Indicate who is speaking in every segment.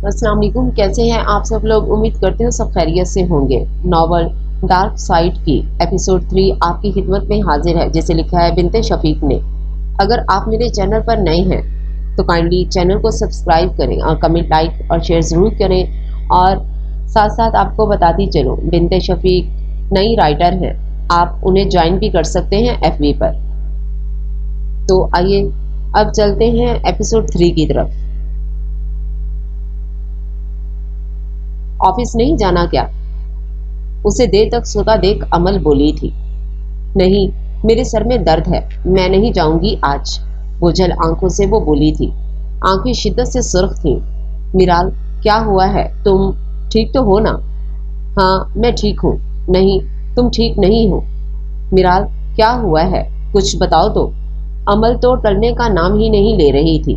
Speaker 1: अस्सलाम वालेकुम। कैसे हैं आप सब लोग? उम्मीद करते हो सब खैरियत से होंगे। नॉवल डार्क साइड की एपिसोड 3 आपकी खिदमत में हाजिर है, जैसे लिखा है बिनते शफीक ने। अगर आप मेरे चैनल पर नए हैं तो काइंडली चैनल को सब्सक्राइब करें और कमेंट, लाइक और शेयर ज़रूर करें। और साथ साथ आपको बताती चलो, बिनते शफीक नई राइटर हैं, आप उन्हें ज्वाइन भी कर सकते हैं FB पर। तो आइए अब चलते हैं एपिसोड 3 की तरफ। ऑफिस नहीं जाना क्या? उसे देर तक सोता देख अमल बोली थी। नहीं, मेरे सर में दर्द है, मैं नहीं जाऊंगी आज। बोझल आंखों से वो बोली थी। आंखें शिद्दत से सुर्ख थीं। मिराल, क्या हुआ है? तुम ठीक तो हो ना? हाँ, मैं ठीक हूँ। नहीं, तुम ठीक नहीं हो। मिराल, क्या हुआ है? कुछ बताओ तो। अमल तो टलने का नाम ही नहीं ले रही थी।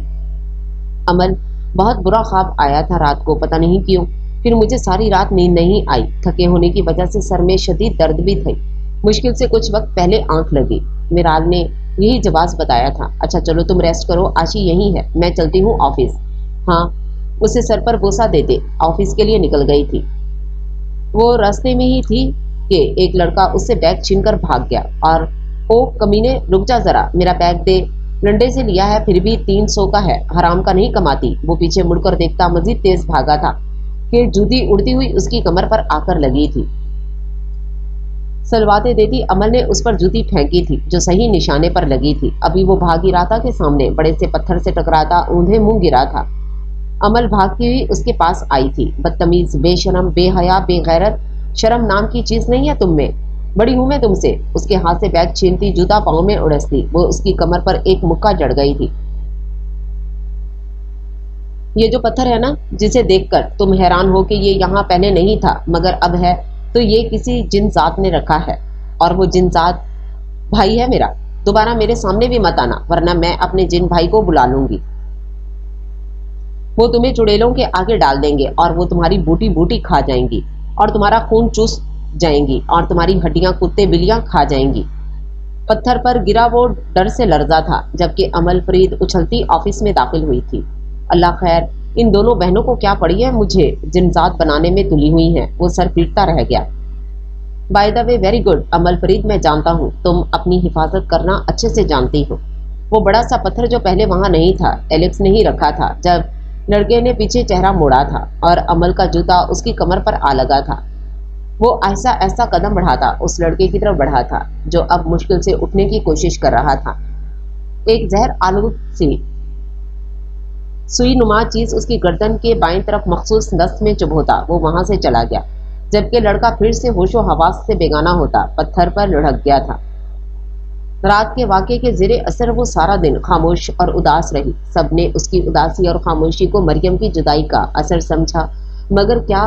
Speaker 1: अमल, बहुत बुरा ख्वाब आया था रात को, पता नहीं क्यों। फिर मुझे सारी रात नींद नहीं आई। थके होने की वजह से सर में शदीद दर्द भी थी। मुश्किल से कुछ वक्त पहले आंख लगी। मिराल ने यही जवाब बताया था। अच्छा चलो तुम रेस्ट करो, आशी यही है, मैं चलती हूँ ऑफिस। हाँ, उसे सर पर बोसा देते ऑफिस के लिए निकल गई थी। वो रास्ते में ही थी कि एक लड़का उससे बैग छीनकर भाग गया। और ओ कमीने, रुक जा जरा, मेरा बैग दे। लंडे से लिया है, फिर भी 300 का है, हराम का नहीं कमाती। वो पीछे मुड़कर देखता मजीद तेज भागा था कि जूती उड़ती हुई उसकी कमर पर आकर लगी थी। सलवाते देती अमल ने उस पर जूती फेंकी थी, जो सही निशाने पर लगी थी। अभी वो भाग ही रहा था कि सामने बड़े से पत्थर से टकराता ऊंधे मुंह गिरा था। अमल भागती हुई उसके पास आई थी। बदतमीज, बेशरम, बेहया, बेगैरत, शर्म नाम की चीज नहीं है तुम में? बड़ी हूं मैं तुमसे। उसके हाथ से बैग छीनती, जूता पांव में उड़सती। वो उसकी कमर पर एक मुक्का जड़ गई थी। ये जो पत्थर है ना, जिसे देखकर तुम हैरान हो कि ये यहाँ पहले नहीं था मगर अब है, तो ये किसी जिन जात ने रखा है। और वो जिन जात भाई है मेरा। दोबारा मेरे सामने भी मत आना, वरना मैं अपने जिन भाई को बुला लूंगी। वो तुम्हें चुड़ैलों के आगे डाल देंगे और वो तुम्हारी बूटी बूटी खा जाएंगी और तुम्हारा खून चूस जाएंगी और तुम्हारी हड्डियां कुत्ते बिल्लियां खा जाएंगी। पत्थर पर गिरा वो डर से लर्जा था, जबकि अमल फरीद उछलती ऑफिस में दाखिल हुई थी। अल्लाह खैर, इन दोनों बहनों को क्या पड़ी है मुझे जिनजात बनाने में तुली हुई हैं। वो सर पीटता रह गया। By the way, very good Amal Farid, मैं जानता हूँ तुम अपनी हिफाजत करना अच्छे से जानती हो। वो बड़ा सा पत्थर जो पहले वहां नहीं था, एलेक्स ने ही रखा था जब लड़के ने पीछे चेहरा मोड़ा था और अमल का जूता उसकी कमर पर आ लगा था। वो ऐसा ऐसा कदम बढ़ाता उस लड़के की तरफ बढ़ा था, जो अब मुश्किल से उठने की कोशिश कर रहा था। एक जहर आलूद सी सुई नुमा चीज उसकी गर्दन के बाईं तरफ मखसूस नस में चुभोता वो वहां से चला गया, जबकि लड़का फिर से होशो हवास से बेगाना होता पत्थर पर लुढ़क गया था। रात के वाक़े के ज़ेरे असर वो सारा दिन खामोश और उदास रही। सबने उसकी उदासी और खामोशी को मरियम की जुदाई का असर समझा, मगर क्या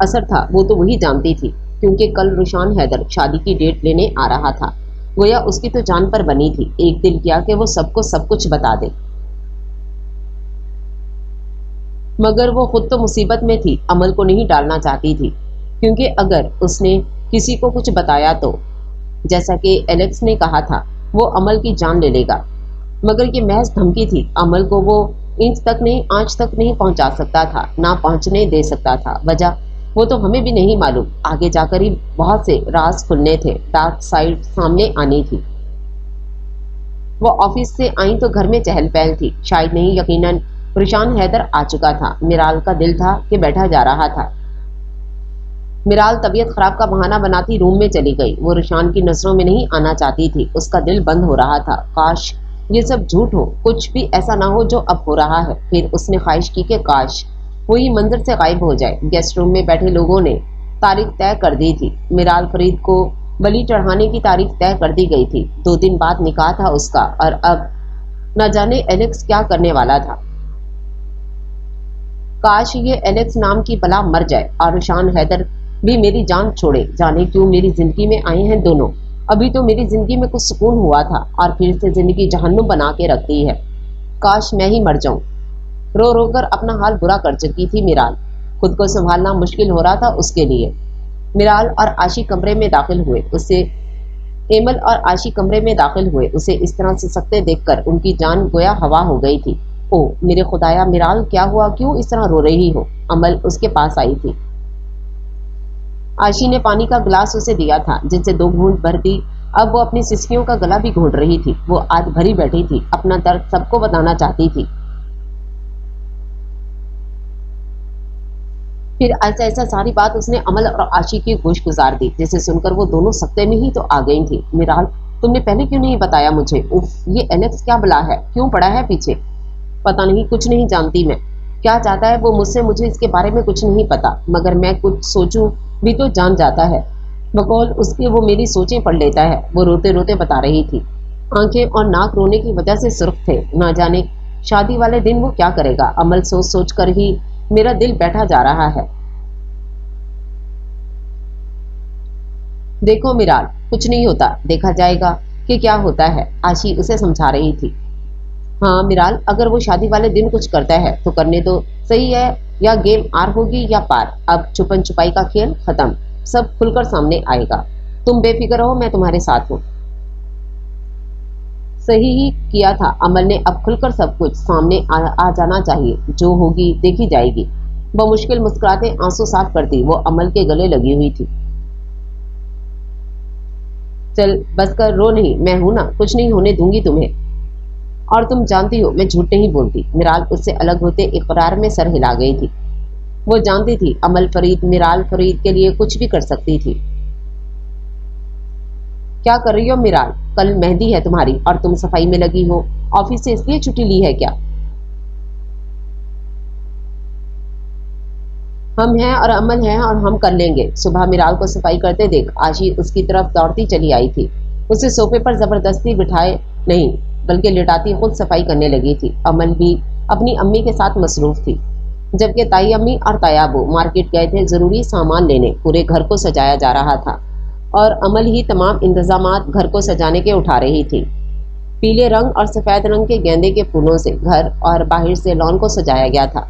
Speaker 1: असर था वो तो वही जानती थी, क्योंकि कल रुशान हैदर शादी की डेट लेने आ रहा था। गोया उसकी तो जान पर बनी थी। एक दिल किया कि वो सबको सब कुछ बता दे, मगर वो खुद तो मुसीबत में थी, अमल को नहीं डालना चाहती थी, क्योंकि अगर उसने किसी को कुछ बताया तो, जैसा कि एलेक्स ने कहा था, वो अमल की जान ले लेगा। मगर ये महज धमकी थी। अमल को वो इंच तक नहीं, आंच तक नहीं पहुंचा सकता था, ना पहुंचने दे सकता था। वजह वो तो हमें भी नहीं मालूम। आगे जाकर ही बहुत से राज खुलने थे, डार्क साइड सामने आनी थी। वो ऑफिस से आई तो घर में चहल पहल थी। शायद नहीं, यकीनन रुशान हैदर आ चुका था। मिराल का दिल था कि बैठा जा रहा था। मिराल तबीयत खराब का बहाना बनाती रूम में चली गई। वो रुशान की नजरों में नहीं आना चाहती थी। उसका दिल बंद हो रहा था। काश ये सब झूठ हो, कुछ भी ऐसा ना हो जो अब हो रहा है। फिर उसने ख्वाहिश की कि काश वही मंजर से गायब हो जाए। गेस्ट रूम में बैठे लोगों ने तारीख तय कर दी थी। मिराल फरीद को बलि चढ़ाने की तारीख तय कर दी गई थी। 2 दिन बाद निकाह था उसका, और अब न जाने एलेक्स क्या करने वाला था। काश ये एलेक्स नाम की बला मर जाए और रुशान हैदर भी मेरी जान छोड़े। जाने क्यों मेरी जिंदगी में आए हैं दोनों। अभी तो मेरी जिंदगी में कुछ सुकून हुआ था और फिर से जिंदगी जहन्नुम बना के रखती है। काश मैं ही मर जाऊं। रो रो कर अपना हाल बुरा कर चुकी थी मिराल। खुद को संभालना मुश्किल हो रहा था उसके लिए। मिराल और आशी कमरे में दाखिल हुए। एमल और आशी कमरे में दाखिल हुए। उसे इस तरह से सकते देखकर उनकी जान गोया हवा हो गई थी। او میرے خدایا میرال کیا ہوا, کیوں اس طرح رو رہی ہو؟ امل اس کے پاس آئی تھی. آشی نے پانی کا گلاس اسے دیا تھا جن سے 2 گھونٹ بھر دی. اب وہ اپنی سسکیوں کا گلا بھی گھونٹ رہی تھی. وہ آج بھری بیٹھی تھی, اپنا درد سب کو بتانا چاہتی تھی. پھر ایسا ایسا ساری بات اس نے امل اور آشی کی گوش گزار دی, جسے سن کر وہ دونوں سکتے میں ہی تو آ گئی تھی. میرال تم نے پہلے کیوں نہیں بتایا مجھے؟ اف, یہ الیکس کیا بلا ہے, کیوں پڑا ہے پیچھے؟ پتہ نہیں, کچھ نہیں جانتی میں. کیا چاہتا ہے وہ مجھ سے؟ مجھے اس کے بارے میں کچھ نہیں پتا, مگر میں کچھ سوچوں بھی تو جان جاتا ہے. بقول اس کے وہ میری سوچیں پڑھ لیتا ہے. وہ روتے روتے بتا رہی تھی. آنکھیں اور ناک رونے کی وجہ سے سرخ تھے. نہ جانے شادی والے دن وہ کیا کرے گا. عمل سوچ سوچ کر ہی میرا دل بیٹھا جا رہا ہے. دیکھو میرال, کچھ نہیں ہوتا, دیکھا جائے گا کہ کیا ہوتا ہے, آشی اسے سمجھا رہی تھی. ہاں میرال, اگر وہ شادی والے دن کچھ کرتا ہے تو کرنے دو, صحیح ہے. یا گیم آر ہوگی یا پار. اب چھپن چھپائی کا کھیل ختم, سب کھل کر سامنے آئے گا. تم بے فکر رہو, میں تمہارے ساتھ ہوں. صحیح ہی کیا تھا عمل نے, اب کھل کر سب کچھ سامنے آ جانا چاہیے. جو ہوگی دیکھی جائے گی. بمشکل مسکراتے آنسو صاف کرتی وہ عمل کے گلے لگی ہوئی تھی. چل بس کر رو, نہیں میں ہوں نا, کچھ نہیں ہونے دوں گی تمہیں. اور تم جانتی ہو میں جھوٹ نہیں بولتی. میرال اس سے الگ ہوتے اقرار میں سر ہلا گئی تھی. وہ جانتی تھی عمل فرید میرال فرید کے لیے کچھ بھی کر سکتی تھی. کیا کر رہی ہو میرال؟ کل مہندی ہے تمہاری اور تم صفائی میں لگی ہو. آفس سے اس لیے چھٹی لی ہے کیا؟ ہم ہیں اور عمل ہیں اور ہم کر لیں گے. صبح میرال کو صفائی کرتے دیکھ آشی اس کی طرف دوڑتی چلی آئی تھی. اسے صوفے پر زبردستی بٹھائے نہیں بلکہ لٹاتی خود صفائی کرنے لگی تھی. عمل بھی اپنی امی کے ساتھ مصروف تھی, جبکہ تائی امی اور تائی ابو مارکیٹ گئے تھے ضروری سامان لینے. پورے گھر کو سجایا جا رہا تھا اور عمل ہی تمام انتظامات گھر کو سجانے کے اٹھا رہی تھی. پیلے رنگ اور سفید رنگ کے گیندے کے پھولوں سے گھر اور باہر سے لان کو سجایا گیا تھا.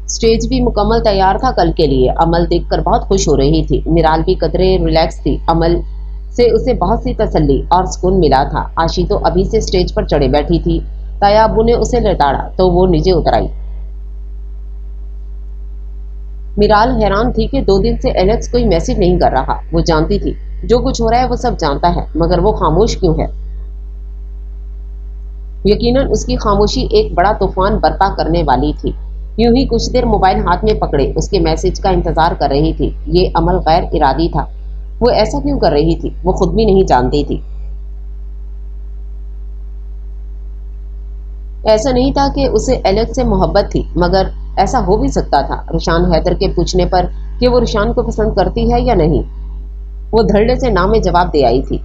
Speaker 1: اسٹیج بھی مکمل تیار تھا کل کے لیے. عمل دیکھ کر بہت خوش ہو رہی تھی. میرال بھی قدرے ریلیکس تھی. عمل سے اسے بہت سی تسلی اور سکون ملا تھا. آشی تو ابھی سے اسٹیج پر چڑھے بیٹھی تھی. تایا ابو نے اسے لتاڑا تو وہ نیچے اتر آئی. میرال حیران تھی کہ 2 دن سے الیکس کوئی میسج نہیں کر رہا. وہ جانتی تھی جو کچھ ہو رہا ہے وہ سب جانتا ہے, مگر وہ خاموش کیوں ہے؟ یقیناً اس کی خاموشی ایک بڑا طوفان برپا کرنے والی تھی. یوں ہی کچھ دیر موبائل ہاتھ میں پکڑے اس کے میسج کا انتظار کر رہی تھی. یہ عمل غیر ارادی تھا. وہ ایسا کیوں کر رہی تھی وہ خود بھی نہیں جانتی تھی. ایسا نہیں تھا کہ اسے الیکس سے محبت تھی, مگر ایسا ہو بھی سکتا تھا. رشان حیدر کے پوچھنے پر کہ وہ رشان کو پسند کرتی ہے یا نہیں, وہ دھڑے سے نام میں جواب دے آئی تھی.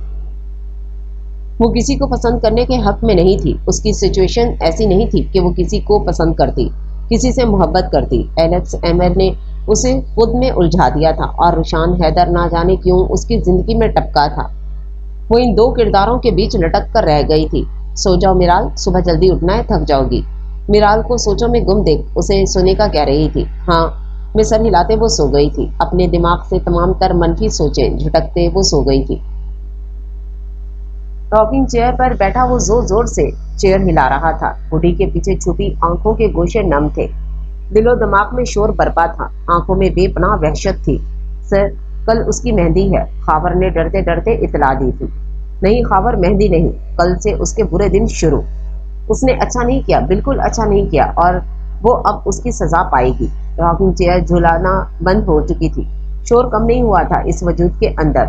Speaker 1: وہ کسی کو پسند کرنے کے حق میں نہیں تھی. اس کی سچویشن ایسی نہیں تھی کہ وہ کسی کو پسند کرتی, کسی سے محبت کرتی. الیکس ایمر نے اسے خود میں الجھا دیا تھا اور رشان حیدر نہ جانے کیوں اس کی زندگی میں ٹپکا تھا. وہ ان 2 کرداروں کے بیچ لٹک کر رہ گئی تھی. سو جاؤ میرال, صبح جلدی اٹھنا ہے, تھک جاؤ گی. میرال کو سوچوں میں گم دیکھ اسے سونے کا کہہ رہی تھی. ہاں میں سر ہلاتے وہ سو گئی تھی. اپنے دماغ سے تمام تر منفی سوچیں جھٹکتے وہ سو گئی تھی. راکنگ چیئر پر بیٹھا وہ زور زور سے چیئر ہلا رہا تھا. بوڑھی کے پیچھے چھپی آنکھوں کے گوشے نم تھے. دل و دماغ میں شور برپا تھا. آنکھوں میں بے پناہ وحشت تھی. سر کل اس کی مہندی ہے, خاور نے ڈرتے ڈرتے اطلاع دی تھی. نہیں خاور, مہندی نہیں. کل سے اس کے برے دن شروع. اس نے اچھا نہیں کیا, بالکل اچھا نہیں کیا, اور وہ اب اس کی سزا پائے گی. راکنگ چیئر جھولانا بند ہو چکی تھی. شور کم نہیں ہوا تھا اس وجود کے اندر.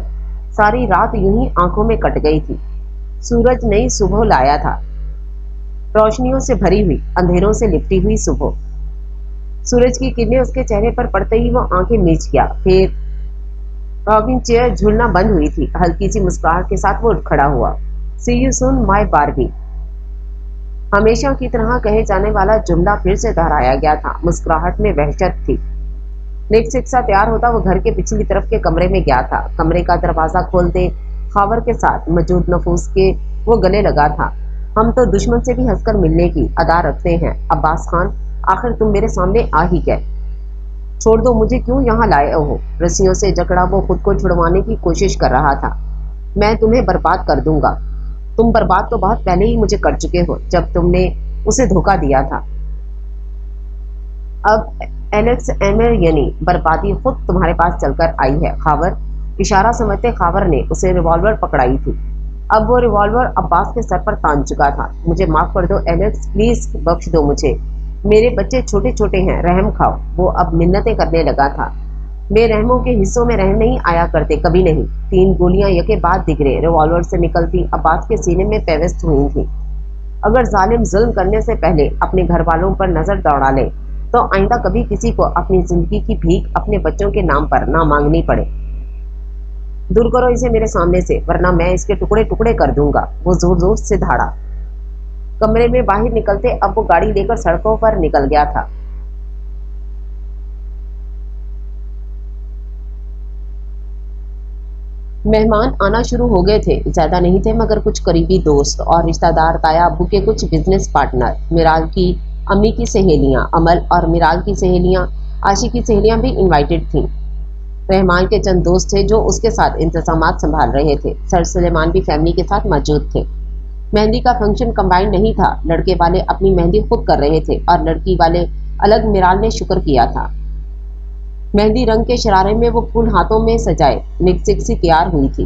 Speaker 1: ساری رات یوں ہی آنکھوں میں کٹ گئی تھی. سورج نئی صبح لایا تھا, روشنیوں سے بھری ہوئی, اندھیروں سے لپٹی ہوئی صبح. سورج کی کرنیں اس کے چہرے پر پڑتے ہی وہ آنکھیں میچ گیا. پھر راکنگ چیئر جھولنا بند ہوئی تھی. ہلکی سی مسکراہٹ کے ساتھ وہ اٹھ کھڑا ہوا. سی یو سون مائی باربی, ہمیشہ کی طرح کہے جانے والا جملہ پھر سے دہرایا گیا تھا. مسکراہٹ میں وحشت تھی. نیک سکسا تیار ہوتا وہ گھر کے پچھلی طرف کے کمرے میں گیا تھا. کمرے کا دروازہ کھولتے خاور کے ساتھ موجود نفوس کے وہ گلے لگا تھا. ہم تو دشمن سے بھی ہنس کر ملنے کی ادا رکھتے ہیں عباس خان, آخر تم میرے سامنے آ ہی گئے. چھوڑ دو مجھے, کیوں یہاں لائے ہو؟ رسیوں سے جکڑا وہ خود کو چھڑوانے کی کوشش کر رہا تھا. میں تمہیں برباد کر دوں گا. तुम बर्बाद तो बहुत पहले ही मुझे कर चुके हो, जब तुमने उसे धोखा दिया था। अब एलेक्स एमर यानी बर्बादी खुद तुम्हारे पास चलकर आई है। खावर इशारा समझते खावर ने उसे रिवॉल्वर पकड़ाई थी। अब वो रिवॉल्वर अब्बास के सर पर तान चुका था। मुझे माफ कर दो एलेक्स, प्लीज बख्श दो मुझे, मेरे बच्चे छोटे छोटे हैं, रहम खाओ। वो अब मिन्नतें करने लगा था। बेरहमों के हिस्सों में रहम नहीं आया करते, कभी नहीं। 3 गोलियां यके बाद दिगरे रिवॉल्वर से निकलती अब्बास के सीने में पेवस्त हुई थी। अगर जालिम जुल्म करने से पहले अपने घर वालों पर नजर दौड़ा ले तो आइंदा कभी किसी को अपनी जिंदगी की भीख अपने बच्चों के नाम पर ना मांगनी पड़े। दूर करो इसे मेरे सामने से, वरना मैं इसके टुकड़े टुकड़े कर दूंगा। वो जोर जोर से धाड़ा। कमरे में बाहर निकलते अब वो गाड़ी लेकर सड़कों पर निकल गया था। मेहमान आना शुरू हो गए थे। ज्यादा नहीं थे मगर कुछ करीबी दोस्त और रिश्तेदार, ताया अब्बू के कुछ बिजनेस पार्टनर, मिराल की अम्मी की सहेलियां, अमल और मिराल की सहेलियां, आशी की सहेलियां भी इनवाइटेड थीं। रहमान के चंद दोस्त थे जो उसके साथ इंतजामात संभाल रहे थे। सर सुलेमान भी फैमिली के साथ मौजूद थे। मेहंदी का फंक्शन कंबाइंड नहीं था। लड़के वाले अपनी मेहंदी खुद कर रहे थे और लड़की वाले अलग। मिराल ने शुक्र किया था। मेहंदी रंग के शरारे में वो फूल हाथों में सजाए लिपस्टिक सी तैयार हुई थी।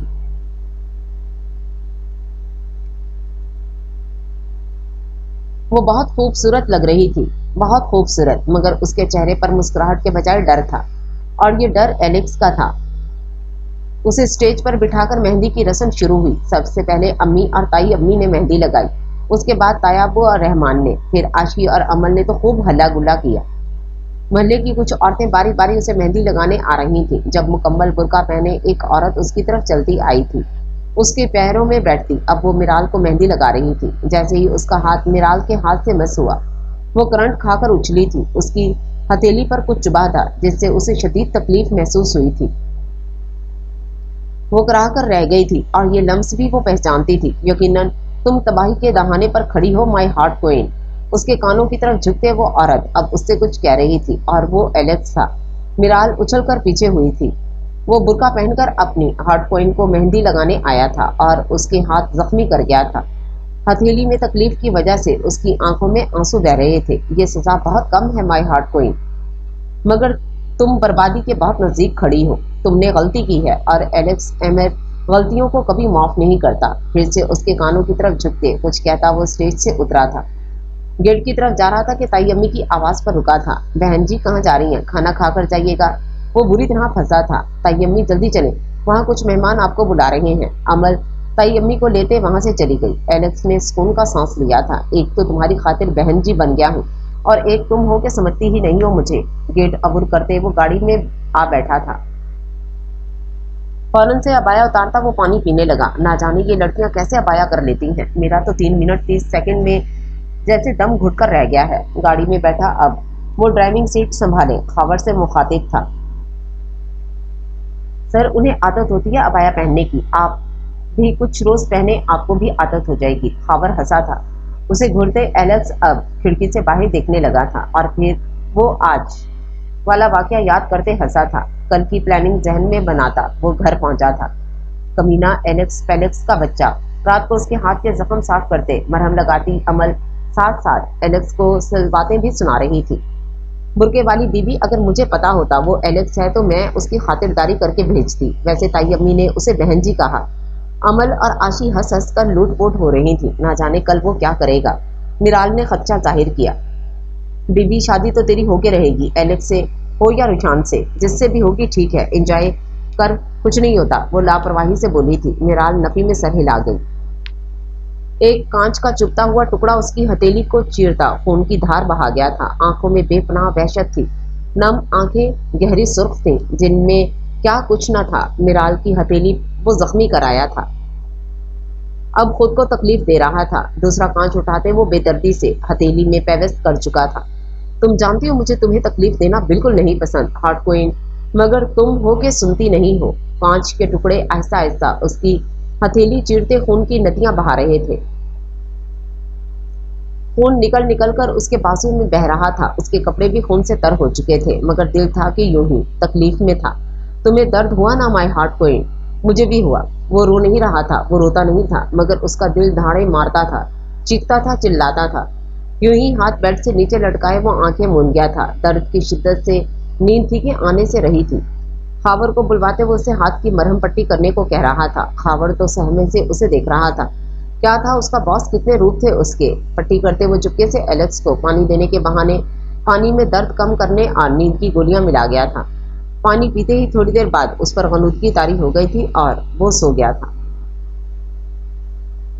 Speaker 1: वो बहुत खूबसूरत लग रही थी, बहुत खूबसूरत, मगर उसके चेहरे पर मुस्कुराहट के बजाय डर था, और ये डर एलेक्स का था। उसे स्टेज पर बिठाकर मेहंदी की रस्म शुरू हुई। सबसे पहले अम्मी और ताई अम्मी ने मेहंदी लगाई, उसके बाद तायाबू और रहमान ने, फिर आशी और अमल ने तो खूब हल्ला गुल्ला किया। मोहल्ले की कुछ औरतें बारी बारी उसे मेहंदी लगाने आ रही थीं। जब मुकम्मल बुर्का पहने एक औरत उसकी तरफ चलती आई थी, उसके पैरों में बैठती। अब वो मिराल को मेहंदी लगा रही थी। जैसे ही उसका हाथ मिराल के हाथ से मस हुआ, वो करंट खाकर उछली थी। उसकी हथेली पर कुछ चुभा था जिससे उसे शदीद तकलीफ महसूस हुई थी। वो कराह कर रह गई थी और ये लम्स भी वो पहचानती थी। यकीनन तुम तबाही के दहाने पर खड़ी हो माई हार्ट क्वीन। उसके कानों की तरफ झुकते वो औरत अब उससे कुछ कह रही थी और वो एलेक्स था। मिराल उछलकर पीछे हुई थी। वो बुर्का पहनकर अपनी हार्ट क्वीन को मेहंदी लगाने आया था और उसके हाथ जख्मी कर गया था। हथेली में तकलीफ की वजह से उसकी आंखों में आंसू बह रहे थे। ये सजा बहुत कम है माई हार्ट क्वीन, मगर तुम बर्बादी के बहुत नजदीक खड़ी हो। तुमने गलती की है और एलेक्स एमर गलतियों को कभी माफ नहीं करता। फिर से उसके कानों की तरफ झुकते कुछ कहता वो स्टेज से उतरा था। गेट की तरफ जा रहा था कि ताई अम्मी की आवाज पर रुका था। बहन जी कहाँ जा रही हैं? खाना खाकर जाइएगा। वो बुरी तरह फंसा था। ताई अम्मी जल्दी चले, वहाँ कुछ मेहमान आपको बुला रहे हैं। अमल ताई अम्मी को लेते वहां से चली गई। एलेक्स ने सुकून का सांस लिया था। एक तो तुम्हारी खातिर बहन जी बन गया हूँ और एक तुम हो के समझती ही नहीं हो मुझे। गेट अबूर करते वो गाड़ी में आ बैठा था। फौरन से अबाया उतारता वो पानी पीने लगा। ना जाने ये लड़कियां कैसे अबाया कर लेती हैं। मेरा तो 3 मिनट 30 सेकंड में जैसे दम घुटकर रह गया है। गाड़ी में बैठा अब वो ड्राइविंग सीट संभाले खबर से मुखातिब था। सर उन्हें आदत होती है अबाया पहनने की, आप भी कुछ रोज पहने, आपको भी आदत हो जाएगी। खबर हंसा था। उसे घूरते एलेक्स अब खिड़की से बाहर देखने लगा था और फिर वो आज वाला वाकया याद करते हंसा था। कल की प्लानिंग जहन में बनाता वो घर पहुंचा था। कमीना एलेक्स पेलेक्स का बच्चा। रात को उसके हाथ के जख्म साफ करते मरहम लगाती अमल साथ साथ एलेक्स को बातें भी सुना रही थी। बुरके वाली बीबी, अगर मुझे पता होता वो एलेक्स है तो मैं उसकी खातिरदारी करके भेजती। वैसे ताई अम्मी ने उसे बहन जी कहा। अमल और आशी हंस हंस कर लूट पोट हो रही थी। ना जाने कल वो क्या करेगा। मिराल ने खदशा जाहिर किया। बीबी शादी तो तेरी होके रहेगी, एलेक्स से हो या रुझान से, जिससे भी होगी ठीक है, एंजॉय कर, कुछ नहीं होता। वो लापरवाही से बोली थी। मिराल नफी में सर हिला गई। एक कांच का चुभता हुआ टुकड़ा उसकी हथेली को चीरता खून की धार बहा गया था। आंखों में बेपनाह वहशत थी। नम आंखें गहरी सुर्ख थीं जिनमें क्या कुछ न था। मिराल की हथेली वो जख्मी कराया था, अब खुद को तकलीफ दे रहा था। दूसरा कांच उठाते वो बेदर्दी से हथेली में पेवस्त कर चुका था। तुम जानती हो मुझे तुम्हें तकलीफ देना बिल्कुल नहीं पसंद हार्ट क्वीन, मगर तुम हो के सुनती नहीं हो। कांच के टुकड़े आहिस्ता आहिस्ता उसकी हथेली चीरते खून की नदियां बहा रहे थे। खून निकल निकल कर उसके बाजू में बह रहा था। उसके कपड़े भी खून से तर हो चुके थे, मगर दिल था कि यूं ही तकलीफ में था। तुम्हें दर्द हुआ ना माय हार्ट क्वीन? मुझे भी हुआ। वो रो नहीं रहा था, वो रोता नहीं था, मगर उसका दिल दहाड़े मारता था, चीखता था, चिल्लाता था। यूं ही हाथ बेड से नीचे लटकाए वो आंखें मूंद गया था। दर्द की शिद्दत से नींद थी कि आने से रही थी। खावर को बुलवाते वो उसे हाथ की मरहम पट्टी करने को कह रहा था। खावर तो सहमे से उसे देख रहा था। क्या था उसका बॉस, कितने रूप थे उसके। पट्टी करते वो चुपके से एलेक्स को पानी देने के बहाने पानी में दर्द कम करने और नींद की गोलियां मिला गया था। पानी पीते ही थोड़ी देर बाद उस पर गनूदगी तारी हो गई थी और वो सो गया था।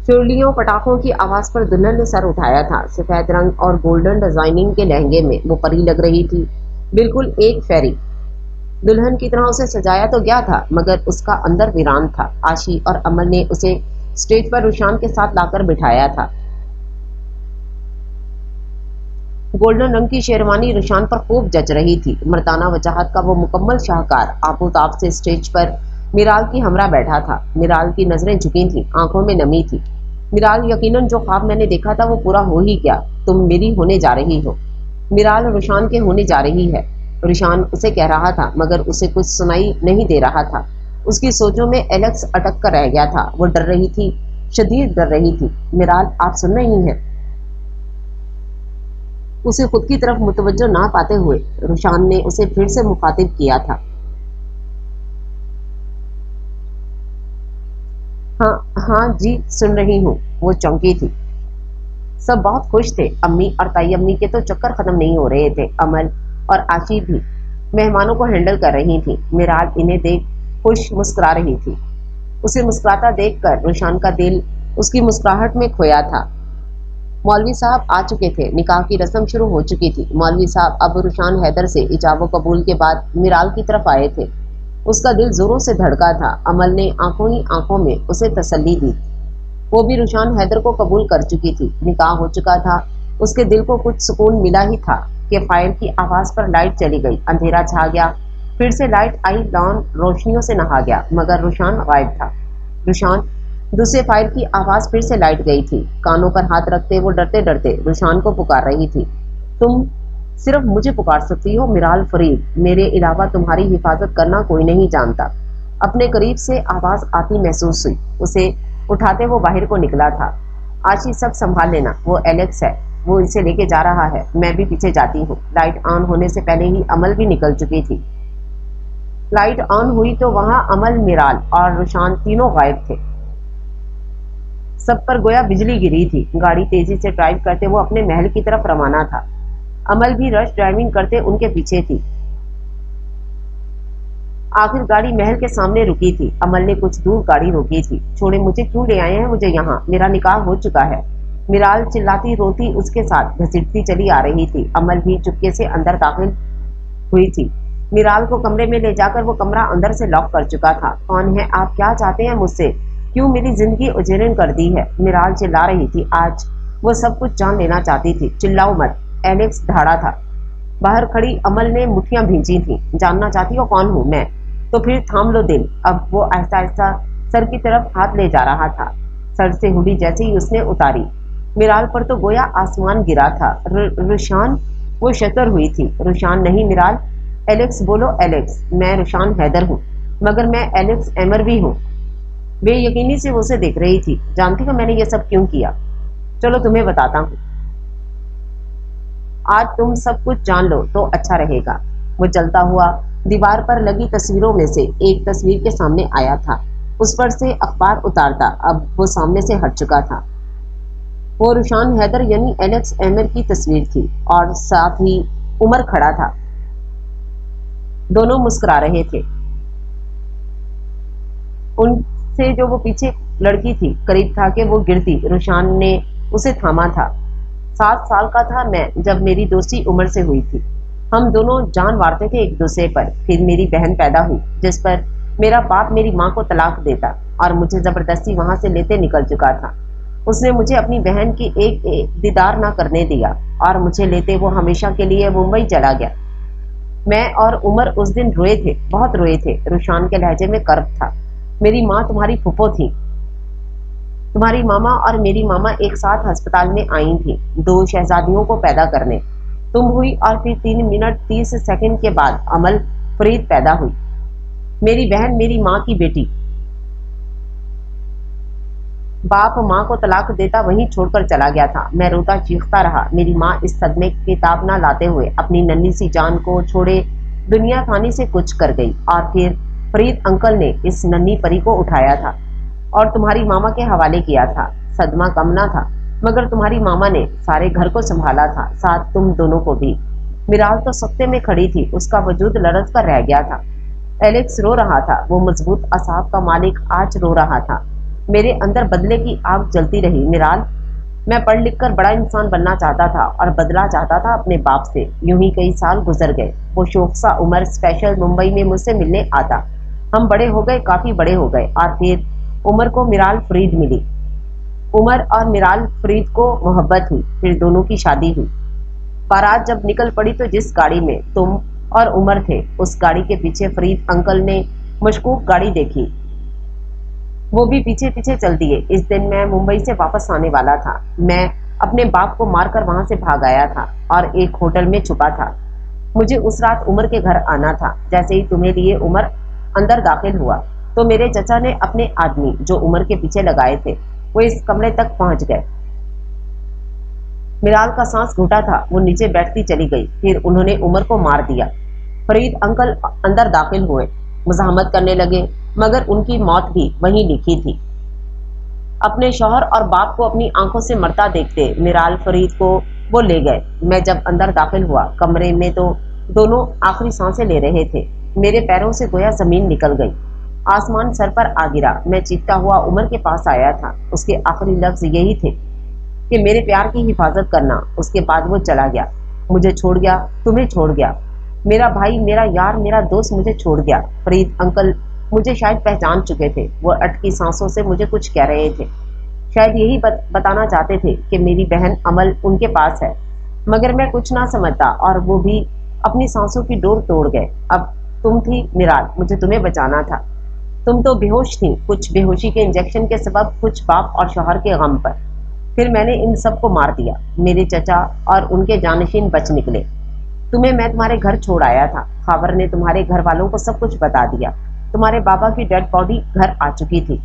Speaker 1: चुड़लियों पटाखों की आवाज पर दुल्हन ने सर उठाया था। सफेद रंग और गोल्डन डिजाइनिंग के लहंगे में वो परी लग रही थी, बिल्कुल एक फेरी। दुल्हन की तरह उसे सजाया तो गया था, मगर उसका अंदर वीरान था। आशी और अमल ने उसे स्टेज पर रुशान के साथ लाकर बिठाया था। गोल्डन रंग की शेरवानी रुशान पर खूब जच रही थी। मर्दाना वजाहत का वो मुकम्मल शाहकार आपोताप से स्टेज पर मिराल की हमरा बैठा था। मिराल की नजरें झुकी थीं, आंखों में नमी थी। मिराल, यकीनन जो ख्वाब मैंने देखा था वो पूरा हो ही गया। तुम मेरी होने जा रही हो। मिराल रुशान के होने जा रही है, रुशान उसे कह रहा था, मगर उसे कुछ सुनाई नहीं दे रहा था। उसकी सोचों में एलेक्स अटक कर रह गया था। वो डर रही थी, शदीद डर रही थी। मिराल, आप सुन रही हैं? उसे खुद की तरफ मुतवज्जो ना पाते हुए रुशान ने उसे फिर से मुखातिब किया था। हाँ हाँ जी, सुन रही हूँ। वो चौंकी थी। सब बहुत खुश थे। अम्मी और ताई अम्मी के तो चक्कर खत्म नहीं हो रहे थे। अमल और आशी भी मेहमानों को हैंडल कर रही थी। मिराल इन्हें देख खुश मुस्कुरा रही थी। उसे मुस्कुराता देखकर रुशान का दिल उसकी मुस्कुराहट में खोया था। मौलवी साहब आ चुके थे। निकाह की रस्म शुरू हो चुकी थी। मौलवी साहब अब रुशान हैदर से इजाबो कबूल के बाद मिराल की तरफ आए थे। उसका दिल जोरों से धड़का था। अमल ने आंखों ही आंखों में उसे तसल्ली दी। वो भी रुशान हैदर को कबूल कर चुकी थी। निकाह हो चुका था। उसके दिल को कुछ सुकून मिला ही था कि फायर की आवाज पर लाइट चली गई। अंधेरा छा गया। फिर से लाइट आई। लॉन रोशनियों से नहा गया, मगर रुशान गायब था। रुशान, दूसरे फायर की आवाज फिर से लाइट गई थी। कानों पर हाथ रखते वो डरते डरते रुशान को पुकार रही थी। तुम सिर्फ मुझे पुकार सकती हो मिराल फरीद। मेरे अलावा तुम्हारी हिफाजत करना कोई नहीं जानता। अपने करीब से आवाज आती महसूस हुई। उसे उठाते वो बाहर को निकला था। आशी, सब संभाल लेना, वो एलेक्स है, वो इसे लेके जा रहा है। मैं भी पीछे जाती हूँ। लाइट ऑन होने से पहले ही अमल भी निकल चुकी थी। लाइट ऑन हुई तो वहां अमल, मिराल और रुशान तीनों गायब थे। सब पर गोया बिजली गिरी थी। गाड़ी तेजी से ड्राइव करते वो अपने महल की तरफ रवाना था। अमल भी रश ड्राइविंग करते उनके पीछे थी। आखिर गाड़ी महल के सामने रुकी थी। अमल ने कुछ दूर गाड़ी रोकी थी। छोड़े, मुझे क्यों ले आए हैं मुझे यहाँ? मेरा निकाह हो चुका है। मिराल चिल्लाती रोती उसके साथ घसीटती चली आ रही थी। अमल भी चुपके से अंदर दाखिल हुई थी। मिराल को कमरे में ले जाकर वो कमरा अंदर से लॉक कर चुका था। कौन है आप? क्या चाहते हैं मुझसे? क्यों मेरी जिंदगी उजैन कर दी है? मिराल चिल्ला रही थी। आज वो सब कुछ जान लेना चाहती थी। चिल्लाओ मत, एलेक्स धाड़ा था। बाहर खड़ी अमल ने मुट्ठियां भींची थी। जानना चाहती हो कौन हूं मैं? तो फिर थाम लो दिल। अब वो आहिस्ता आहिस्ता सर की तरफ हाथ ले जा रहा था। सर से हुडी जैसे ही उसने उतारी, मिराल पर तो गोया आसमान गिरा था। रुशान, वो शतर हुई थी। रुशान नहीं, मिराल। एलेक्स बोलो, एलेक्स। मैं रुशान हैदर हूँ, मगर मैं एलेक्स एमर भी हूँ। बेयकीनी से वो उसे देख रही थी। जानती हो मैंने ये सब क्यों किया? चलो तुम्हें बताता हूँ। आज तुम सब कुछ जान लो तो अच्छा रहेगा। वो चलता हुआ दीवार पर लगी तस्वीरों में से एक तस्वीर के सामने आया था। उस पर से अखबार उतारता। अब वो सामने से हट चुका था। वो रुशान हैदर यानी एलेक्स एमर की तस्वीर थी और साथ ही उमर खड़ा था। दोनों मुस्कुरा रहे थे। उनसे जो वो पीछे लड़की थी, करीब था कि वो गिरती। रुशान ने उसे थामा था। 7 साल का था मैं जब मेरी दोस्ती उमर से हुई थी। हम दोनों जान वारते थे एक दूसरे पर। फिर मेरी बहन पैदा हुई, जिस पर मेरा बाप मेरी माँ को तलाक देता और मुझे जबरदस्ती वहां से लेते निकल चुका था। उसने मुझे अपनी बहन की एक दीदार ना करने दिया और मुझे लेते वो हमेशा के लिए मुंबई चला गया। मैं और उमर उस दिन रोए थे, बहुत रोए थे। रुशान के लहजे में कर्ब था। मेरी माँ तुम्हारी फुफो थी। तुम्हारी मामा और मेरी मामा एक साथ अस्पताल में आई थी 2 शहजादियों को पैदा करने। तुम हुई और फिर 3 मिनट 30 सेकंड के बाद अमल फरीद पैदा हुई। मेरी बहन मेरी माँ की बेटी। باپ ماں کو طلاق دیتا وہیں چھوڑ کر چلا گیا تھا۔ میں روتا چیختا رہا۔ میری ماں اس صدمے کی تاب نہ لاتے ہوئے اپنی ننھی سی جان کو چھوڑے دنیا فانی سے کچھ کر گئی، اور پھر فرید انکل نے اس ننھی پری کو اٹھایا تھا اور تمہاری ماما کے حوالے کیا تھا۔ صدمہ کم نہ تھا، مگر تمہاری ماما نے سارے گھر کو سنبھالا تھا، ساتھ تم دونوں کو بھی۔ میرال تو سکتے میں کھڑی تھی، اس کا وجود لرز کر رہ گیا تھا۔ ایلیکس رو رہا تھا، وہ مضبوط اعصاب کا مالک آج رو رہا تھا۔ میرے اندر بدلے کی آگ جلتی رہی۔ میرال، میں پڑھ لکھ کر بڑا انسان بننا چاہتا تھا اور بدلہ چاہتا تھا اپنے باپ سے۔ یوں ہی کئی سال گزر گئے۔ وہ شوخسا عمر اسپیشل ممبئی میں مجھ سے ملنے آتا۔ ہم بڑے ہو گئے، کافی بڑے ہو گئے، اور پھر عمر کو میرال فرید ملی۔ عمر اور میرال فرید کو محبت ہوئی، پھر دونوں کی شادی ہوئی۔ بارات جب نکل پڑی تو جس گاڑی میں تم اور عمر تھے، اس گاڑی کے پیچھے فرید انکل نے مشکوک گاڑی دیکھی، وہ بھی پیچھے پیچھے چل دیے۔ اس دن میں ممبئی سے واپس آنے والا تھا۔ میں اپنے باپ کو مار کر وہاں سے بھاگ آیا تھا اور ایک ہوٹل میں چھپا تھا۔ مجھے اس رات عمر کے گھر آنا تھا۔ جیسے ہی تمہیں لیے عمر اندر داخل ہوا تو میرے چچا نے اپنے آدمی جو عمر کے پیچھے لگائے تھے، وہ اس کمرے تک پہنچ گئے۔ میرال کا سانس گھٹا تھا، وہ نیچے بیٹھتی چلی گئی۔ پھر انہوں نے عمر کو مار دیا۔ فرید انکل اندر داخل ہوئے، مزاحمت کرنے لگے، مگر ان کی موت بھی وہیں لکھی تھی۔ اپنے شوہر اور باپ کو اپنی آنکھوں سے مرتا دیکھتے میرال فرید کو وہ لے گئے۔ میں جب اندر داخل ہوا کمرے میں تو دونوں آخری سانسیں لے رہے تھے۔ میرے پیروں سے گویا زمین نکل گئی، آسمان سر پر آ گرا۔ میں چیختا ہوا عمر کے پاس آیا تھا۔ اس کے آخری لفظ یہی تھے کہ میرے پیار کی حفاظت کرنا۔ اس کے بعد وہ چلا گیا، مجھے چھوڑ گیا، تمہیں چھوڑ گیا۔ میرا بھائی، میرا یار، میرا دوست مجھے چھوڑ گیا۔ فرید انکل مجھے شاید پہچان چکے تھے، وہ اٹکی سانسوں سے مجھے کچھ کہہ رہے تھے، شاید یہی بتانا چاہتے تھے کہ میری بہن امل ان کے پاس ہے، مگر میں کچھ نہ سمجھتا اور وہ بھی اپنی سانسوں کی ڈور توڑ گئے۔ اب تم تھی میرال، مجھے تمہیں بچانا تھا۔ تم تو بے ہوش تھی، کچھ بے ہوشی کے انجیکشن کے سبب، کچھ باپ اور شوہر کے غم پر۔ پھر میں نے ان سب کو مار دیا۔ میرے چچا اور ان کے جانشین بچ نکلے۔ تمہیں میں تمہارے گھر چھوڑ آیا تھا، خاور نے تمہارے گھر والوں کو سب کچھ بتا دیا۔ تمہارے بابا کی ڈیڈ باڈی گھر آ چکی تھی۔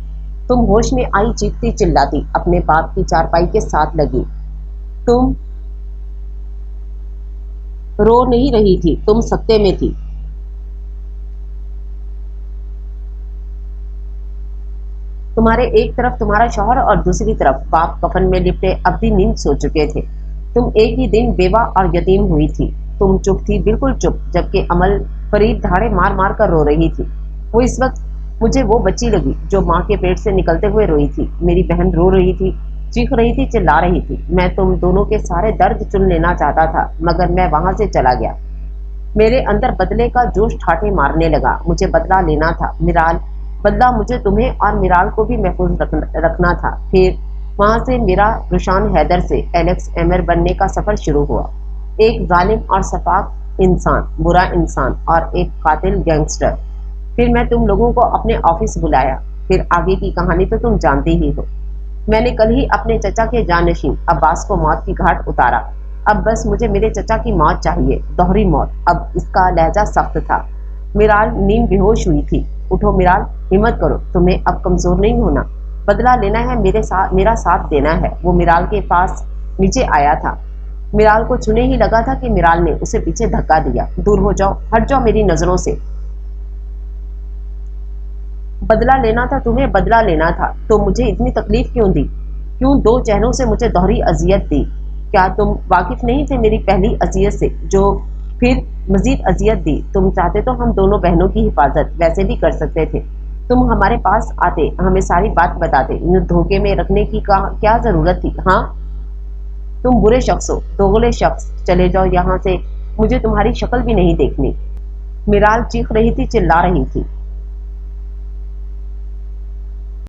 Speaker 1: تم ہوش میں آئی چیختی چلاتی اپنے باپ کی چارپائی کے ساتھ لگی۔ تم رو نہیں رہی تھی، تم سکتے میں تھی۔ تمہارے ایک طرف تمہارا شوہر اور دوسری طرف باپ کفن میں لپٹے ابدی نیند سو چکے تھے۔ تم ایک ہی دن بیوہ اور یتیم ہوئی تھی۔ تم چپ تھی، بالکل چپ، جبکہ امل فرید دھاڑے مار مار کر رو رہی تھی۔ وہ اس وقت مجھے وہ بچی لگی جو ماں کے پیٹ سے نکلتے ہوئے روئی تھی۔ میری بہن رو رہی تھی، چیخ رہی تھی، چلا رہی تھی۔ میں تم دونوں کے سارے درد چن لینا چاہتا تھا، مگر میں وہاں سے چلا گیا۔ میرے اندر بدلے کا جوش ٹھاٹھے مارنے لگا۔ مجھے بدلہ لینا تھا میرال، بدلہ مجھے تمہیں اور میرال کو بھی محفوظ رکھنا تھا۔ پھر وہاں سے میرا روشان حیدر سے ایلیکس ایمر بننے کا سفر شروع ہوا، ایک ظالم اور سفاک انسان، برا انسان اور ایک قاتل گینگسٹر۔ پھر میں تم لوگوں کو اپنے آفس بلایا، پھر آگے کی کہانی تو تم جانتے ہی ہو۔ میں نے کل ہی اپنے چچا کے جانشین عباس کو موت کی گھاٹ اتارا۔ اب بس مجھے میرے چچا کی موت چاہیے، دوہری موت۔ اب اس کا لہجہ سخت تھا۔ میرال نیم بے ہوش ہوئی تھی۔ اٹھو میرال، ہمت کرو، تمہیں اب کمزور نہیں ہونا، بدلہ لینا ہے، میرا ساتھ دینا ہے۔ وہ میرال کے پاس نیچے آیا تھا۔ میرال کو چھونے ہی لگا تھا کہ میرال نے اسے پیچھے دھکا دیا۔ دور ہو جاؤ، ہٹ جاؤ میری نظروں سے۔ بدلہ لینا تھا تمہیں، بدلہ لینا تھا تو مجھے اتنی تکلیف کیوں دی؟ کیوں دو چہروں سے مجھے دوہری اذیت دی؟ کیا تم واقف نہیں تھے میری پہلی اذیت سے، جو پھر مزید اذیت دی؟ تم چاہتے تو ہم دونوں بہنوں کی حفاظت ویسے بھی کر سکتے تھے۔ تم ہمارے پاس آتے، ہمیں ساری بات بتاتے، یوں دھوکے میں رکھنے کی کیا ضرورت تھی؟ ہاں، تم برے شخص ہو، دوغلے شخص، چلے جاؤ یہاں سے، مجھے تمہاری شکل بھی نہیں دیکھنی۔ میرال چیخ رہی تھی، چلا رہی تھی۔